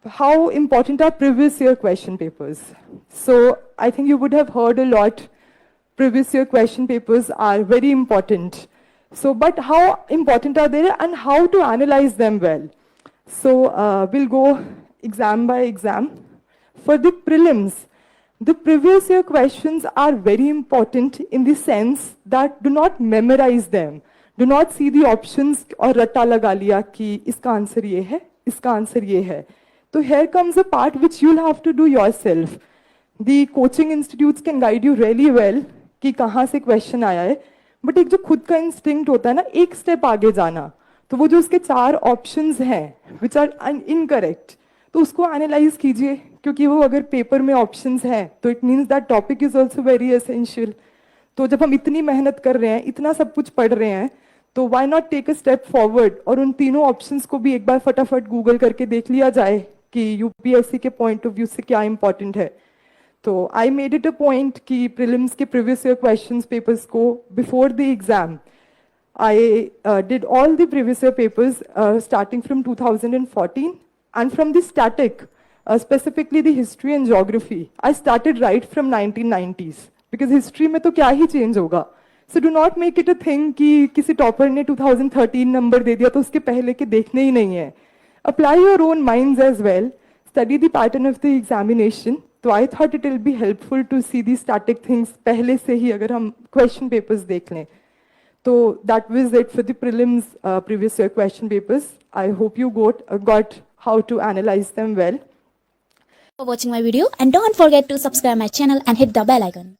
how important are previous year question papers? So I think you would have heard a lot. Previous year question papers are very important. So, but how important are they and how to analyze them well? So we'll go exam by exam. For the prelims, the previous year questions are very important in the sense that do not memorize them. Do not see the options और रट्टा लगा लिया कि इसका answer ये है, इसका answer ये है. So here comes a part which you'll have to do yourself. The coaching institutes can guide you really well कि कहाँ से question आया है. But एक जो खुद का instinct होता है ना, एक step आगे जाना. तो वो जो उसके 4 options हैं, which are incorrect, तो उसको analyze कीजिए, क्योंकि वो अगर पेपर में options हैं, तो it means that topic is also very essential. तो जब हम इतनी मेहनत कर रहे हैं, इतना सब कुछ पढ़ रहे हैं, तो why not take a step forward और उन तीनों options को भी एक बार फटाफट गूगल करके देख लिया जाए कि यूपीएससी के पॉइंट ऑफ व्यू से क्या इंपॉर्टेंट है. तो I made it a point कि प्रीलिम्स के प्रीवियस ईयर क्वेश्चंस पेपर्स को before the exam I did all the previous year papers starting from 2014 and from the static, specifically the history and geography. I started right from 1990s because history में तो क्या ही change होगा. So do not make it a thing कि किसी topper ने 2013 number दे दिया तो उसके पहले के देखने ही नहीं है. Apply your own minds as well. Study the pattern of the examination. तो I thought it will be helpful to see the static things पहले से ही अगर हम question papers देख लें. So that was it for the prelims previous year question papers. I hope you got how to analyze them well. For watching my video, and don't forget to subscribe my channel and hit the bell icon.